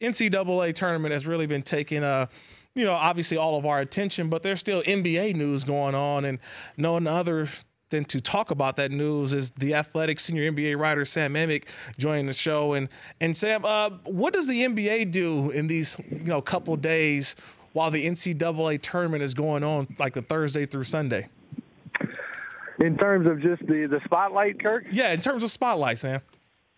NCAA tournament has really been taking obviously all of our attention, but there's still NBA news going on, and none other than to talk about that news is the Athletic senior NBA writer Sam Amick joining the show. And Sam, what does the NBA do in these couple days while the NCAA tournament is going on, like the Thursday through Sunday? In terms of just the spotlight, Kirk? Yeah, in terms of spotlight, Sam.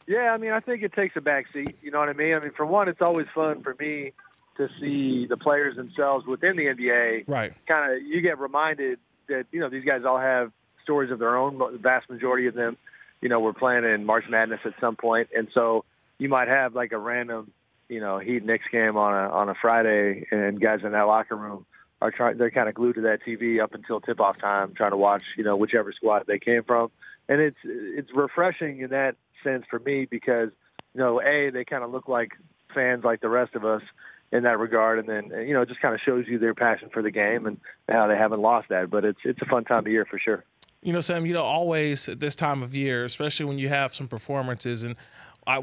Yeah, I mean, I think it takes a back seat. You know what I mean? I mean, for one, it's always fun for me to see the players themselves within the NBA. Right. Kind of, you get reminded that, these guys all have stories of their own. The vast majority of them, were playing in March Madness at some point. And so you might have like a random, Heat Knicks game on a Friday, and guys in that locker room they're kind of glued to that TV up until tip-off time, trying to watch, whichever squad they came from. And it's refreshing in that sense for me because, they kind of look like fans like the rest of us in that regard. And then, it just kind of shows you their passion for the game and how they haven't lost that. But it's a fun time of year for sure. Sam, always at this time of year, especially when you have some performances, and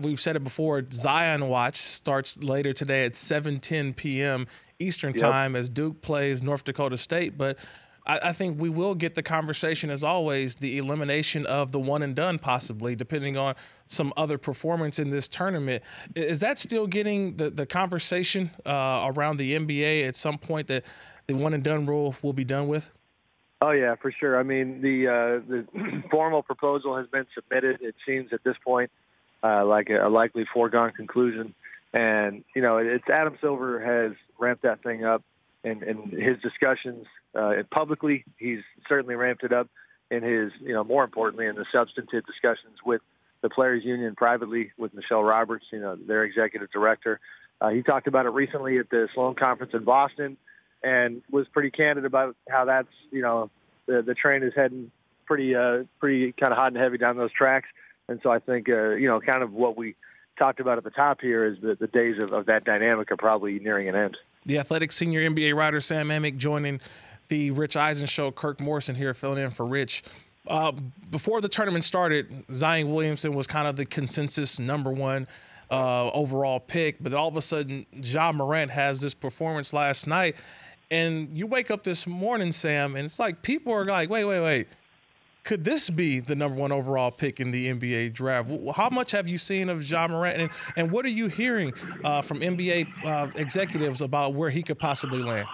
we've said it before, Zion Watch starts later today at 7:10 p.m. Eastern time as Duke plays North Dakota State. But I think we will get the conversation, as always, the elimination of the one and done, possibly, depending on some other performance in this tournament. Is that still getting the conversation around the NBA at some point, that the one and done rule will be done with? Oh, yeah, for sure. I mean, the formal proposal has been submitted. It seems at this point like a likely foregone conclusion. And, it's Adam Silver has ramped that thing up in his discussions publicly. He's certainly ramped it up in his, more importantly, in the substantive discussions with the Players Union privately with Michelle Roberts, their executive director. He talked about it recently at the Sloan Conference in Boston and was pretty candid about how that's, the train is heading pretty kind of hot and heavy down those tracks. And so I think, kind of what we talked about at the top here is that the days of that dynamic are probably nearing an end. The Athletic senior NBA writer Sam Amick joining the Rich Eisen show. Kirk Morrison here filling in for Rich. Before the tournament started, Zion Williamson was kind of the consensus number one overall pick, but all of a sudden Ja Morant has this performance last night, and you wake up this morning, Sam, and it's like people are like, wait. Could this be the number one overall pick in the NBA draft? How much have you seen of Ja Morant, and what are you hearing from NBA executives about where he could possibly land?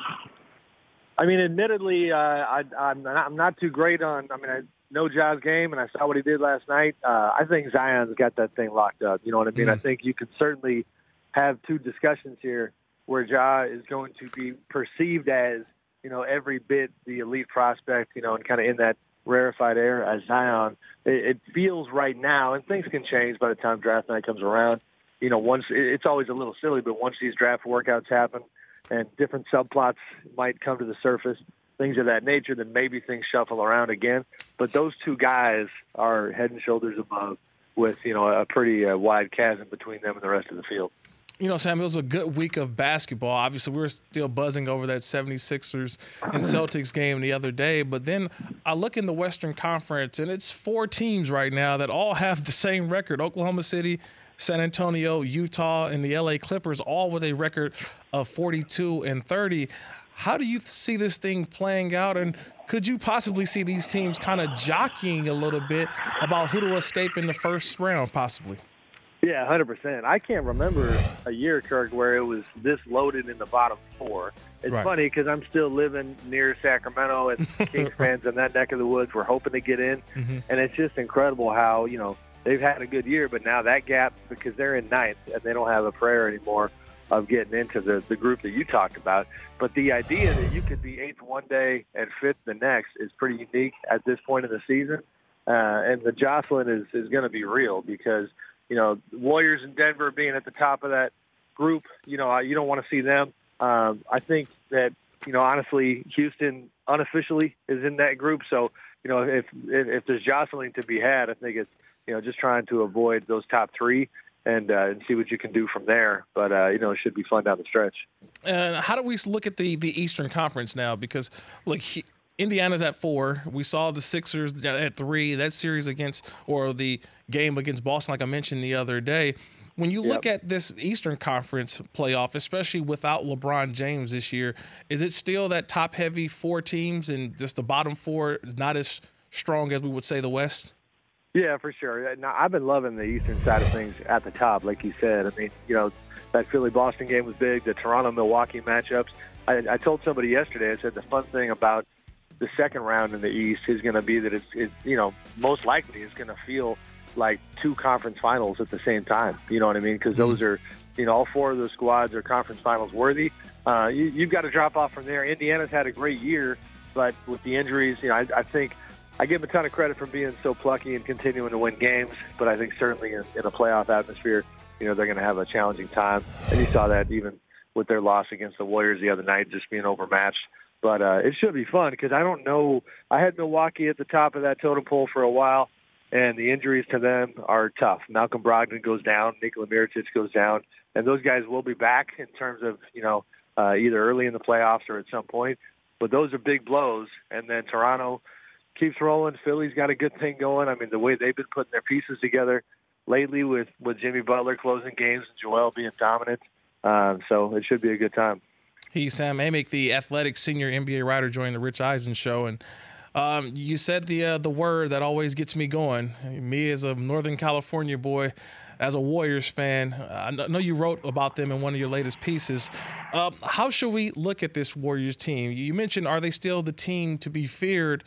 I mean, admittedly, I'm not too great on. I mean, I know Ja's game, and I saw what he did last night. I think Zion's got that thing locked up. You know what I mean? I think you can certainly have two discussions here where Ja is going to be perceived as, every bit the elite prospect, and kind of in that rarefied air as Zion. It feels right now, and things can change by the time draft night comes around. Once it's always a little silly, but once these draft workouts happen and different subplots might come to the surface, things of that nature, then maybe things shuffle around again. But those two guys are head and shoulders above with, a pretty wide chasm between them and the rest of the field. Sam, it was a good week of basketball. Obviously, we were still buzzing over that 76ers and Celtics game the other day. But then I look in the Western Conference, and it's 4 teams right now that all have the same record. Oklahoma City, San Antonio, Utah, and the LA Clippers, all with a record of 42-30. How do you see this thing playing out? And could you possibly see these teams kind of jockeying a little bit about who to escape in the first round, possibly? Yeah, 100%. I can't remember a year, Kirk, where it was this loaded in the bottom 4. It's funny because I'm still living near Sacramento, and Kings fans in that neck of the woods were hoping to get in. And it's just incredible how, they've had a good year, but now that gap, because they're in 9th and they don't have a prayer anymore of getting into the group that you talked about. But the idea that you could be 8th one day and 5th the next is pretty unique at this point in the season. And the jostling is going to be real because – Warriors and Denver being at the top of that group, you don't want to see them. I think that, honestly, Houston unofficially is in that group. So, if there's jostling to be had, I think it's, just trying to avoid those top 3 and see what you can do from there. But, it should be fun down the stretch. How do we look at the Eastern Conference now? Because, look, Indiana's at 4. We saw the Sixers at 3. That series the game against Boston, like I mentioned the other day. When you look at this Eastern Conference playoff, especially without LeBron James this year, is it still that top-heavy 4 teams and just the bottom 4 is not as strong as we would say the West? Yeah, for sure. Now, I've been loving the Eastern side of things at the top, like you said. I mean, that Philly-Boston game was big, the Toronto-Milwaukee matchups. I told somebody yesterday, I said the fun thing about the second round in the East is going to be that it's most likely it's going to feel like 2 conference finals at the same time. You know what I mean? Because those are, all 4 of those squads are conference finals worthy. You've got to drop off from there. Indiana's had a great year, but with the injuries, I think I give them a ton of credit for being so plucky and continuing to win games. But I think certainly in a playoff atmosphere, they're going to have a challenging time. And you saw that even with their loss against the Warriors the other night, just being overmatched. But it should be fun because I don't know. I had Milwaukee at the top of that totem pole for a while, and the injuries to them are tough. Malcolm Brogdon goes down, Nikola Mirotic goes down, and those guys will be back in terms of, either early in the playoffs or at some point. But those are big blows. And then Toronto keeps rolling. Philly's got a good thing going. I mean, the way they've been putting their pieces together lately with Jimmy Butler closing games and Joel being dominant. So it should be a good time. He's Sam Amick, the athletic senior NBA writer, joining the Rich Eisen show. And you said the word that always gets me going. Me as a Northern California boy, as a Warriors fan, I know you wrote about them in one of your latest pieces. How should we look at this Warriors team? You mentioned, are they still the team to be feared?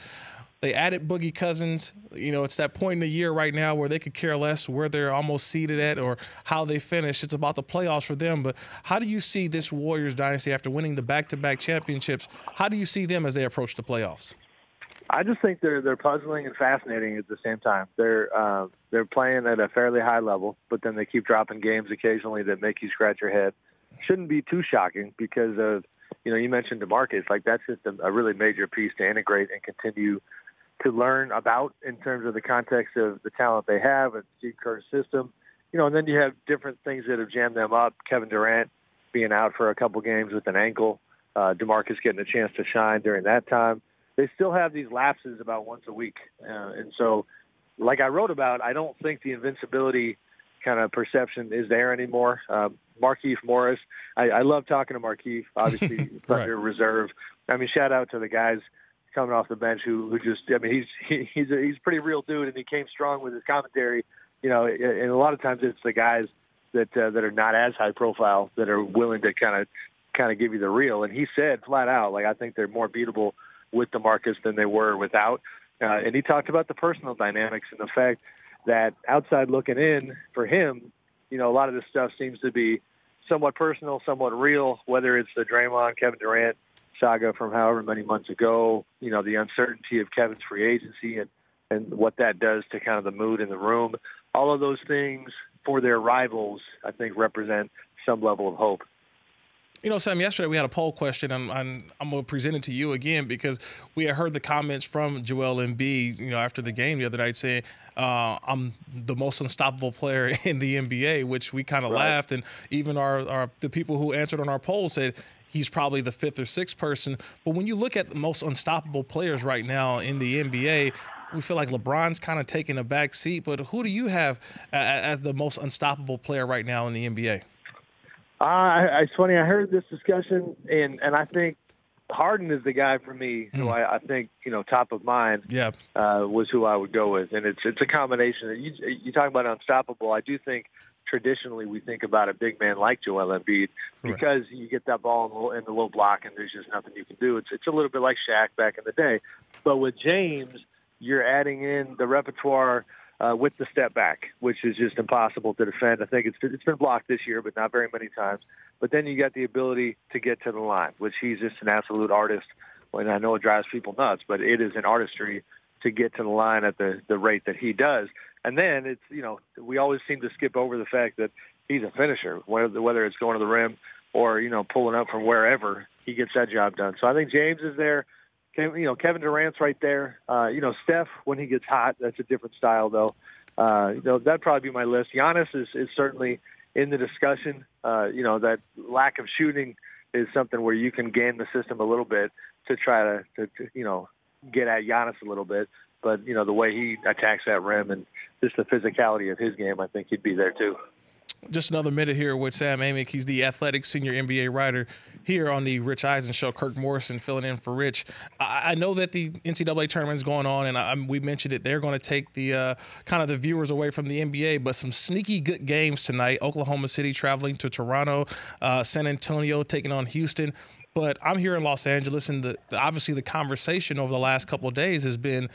They added Boogie Cousins. It's that point in the year right now where they could care less where they're almost seated at or how they finish. It's about the playoffs for them. But how do you see this Warriors dynasty after winning the back-to-back championships? How do you see them as they approach the playoffs? I just think they're puzzling and fascinating at the same time. They're playing at a fairly high level, but then they keep dropping games occasionally that make you scratch your head. Shouldn't be too shocking because of, you mentioned DeMarcus. Like, that's just a really major piece to integrate and continue to learn about in terms of the context of the talent they have and Steve Kerr's system. And then you have different things that have jammed them up. Kevin Durant being out for a couple games with an ankle, DeMarcus getting a chance to shine during that time. They still have these lapses about once a week. And so, like I wrote about, I don't think the invincibility kind of perception is there anymore. Markieff Morris, I love talking to Markieff, obviously, Thunder Reserve. I mean, shout out to the guys coming off the bench who just, I mean, he's a pretty real dude, and he came strong with his commentary. And a lot of times it's the guys that are not as high profile that are willing to kind of give you the real. And he said flat out, like, I think they're more beatable with DeMarcus than they were without. And he talked about the personal dynamics and the fact that outside looking in for him, a lot of this stuff seems to be somewhat personal, somewhat real, whether it's the Draymond, Kevin Durant saga from however many months ago, the uncertainty of Kevin's free agency and what that does to kind of the mood in the room. All of those things for their rivals, I think, represent some level of hope. Sam, yesterday we had a poll question, and I'm going to present it to you again because we had heard the comments from Joel Embiid, after the game the other night saying, I'm the most unstoppable player in the NBA, which we kind of laughed. And even the people who answered on our poll said he's probably the 5th or 6th person. But when you look at the most unstoppable players right now in the NBA, we feel like LeBron's kind of taking a back seat. But who do you have as the most unstoppable player right now in the NBA? It's funny. I heard this discussion, and I think Harden is the guy for me who I think, top of mind was who I would go with. And it's a combination. You talk about unstoppable. I do think traditionally we think about a big man like Joel Embiid because you get that ball in the low block and there's just nothing you can do. It's a little bit like Shaq back in the day. But with James, you're adding in the repertoire with the step back, which is just impossible to defend. I think it's been blocked this year, but not very many times. But then you got the ability to get to the line, which he's just an absolute artist. And I know it drives people nuts, but it is an artistry to get to the line at the rate that he does. And then it's, we always seem to skip over the fact that he's a finisher, whether it's going to the rim or, pulling up from wherever, he gets that job done. So I think James is there. Kevin Durant's right there. Steph, when he gets hot, that's a different style, though. That'd probably be my list. Giannis is certainly in the discussion. That lack of shooting is something where you can game the system a little bit to try to get at Giannis a little bit. But, the way he attacks that rim and just the physicality of his game, I think he'd be there, too. Just another minute here with Sam Amick. He's the athletic senior NBA writer here on the Rich Eisen Show. Kirk Morrison filling in for Rich. I know that the NCAA tournament is going on, and we mentioned it. They're going to take the kind of the viewers away from the NBA, but some sneaky good games tonight. Oklahoma City traveling to Toronto, San Antonio taking on Houston. But I'm here in Los Angeles, and obviously the conversation over the last couple of days has been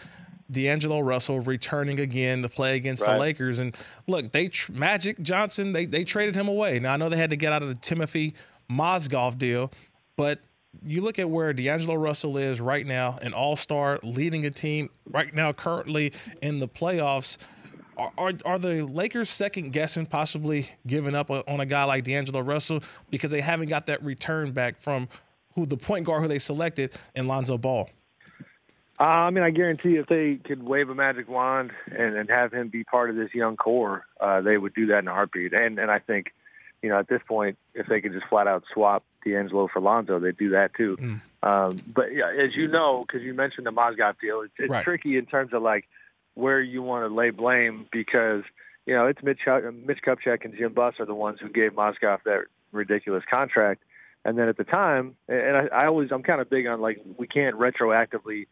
D'Angelo Russell returning again to play against the Lakers. And look, Magic Johnson, they traded him away. Now, I know they had to get out of the Timothy Mozgov deal, but you look at where D'Angelo Russell is right now, an all-star, leading a team right now currently in the playoffs. Are the Lakers second-guessing, possibly giving up on a guy like D'Angelo Russell because they haven't got that return back from the point guard who they selected in Lonzo Ball? I mean, I guarantee if they could wave a magic wand and have him be part of this young core, they would do that in a heartbeat. And I think, at this point, if they could just flat out swap D'Angelo for Lonzo, they'd do that too. But yeah, as you know, because you mentioned the Mozgov deal, it's tricky in terms of like where you want to lay blame because, it's Mitch Kupchak and Jim Buss are the ones who gave Mozgov that ridiculous contract. And then at the time, and I'm kind of big on like we can't retroactively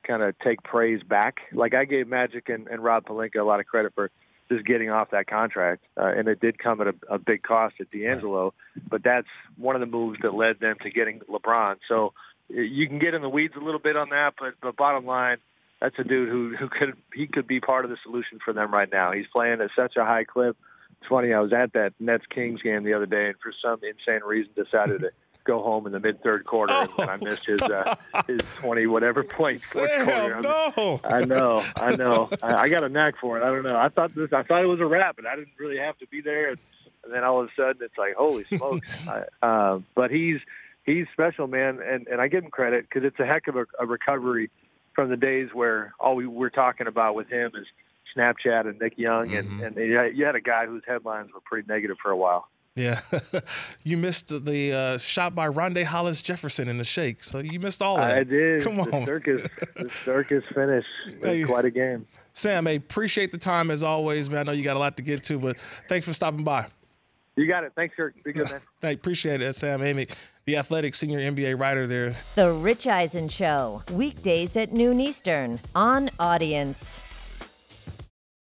kind of take praise back. Like I gave Magic and Rob Pelinka a lot of credit for just getting off that contract, and it did come at a big cost at D'Angelo, but that's one of the moves that led them to getting LeBron. So you can get in the weeds a little bit on that, but bottom line, that's a dude who could be part of the solution for them right now. He's playing at such a high clip. It's funny, I was at that Nets-Kings game the other day, and for some insane reason decided to go home in the mid-third quarter, and I missed his 20-whatever point fourth quarter. No. I know. I got a knack for it. I don't know. I thought it was a wrap, and I didn't really have to be there. And then all of a sudden, it's like, holy smokes. But he's special, man, and I give him credit because it's a heck of a recovery from the days where all we were talking about with him is Snapchat and Nick Young, and you had a guy whose headlines were pretty negative for a while. Yeah, you missed the shot by Rondé Hollis Jefferson in the shake, so you missed all of that. I did. Come on. The circus finish. It was quite a game. Sam, appreciate the time as always, man. I know you got a lot to get to, but thanks for stopping by. You got it. Thanks, Kirk. Be good, man. Appreciate it, Sam Amick, the athletic senior NBA writer there. The Rich Eisen Show, weekdays at noon Eastern on Audience.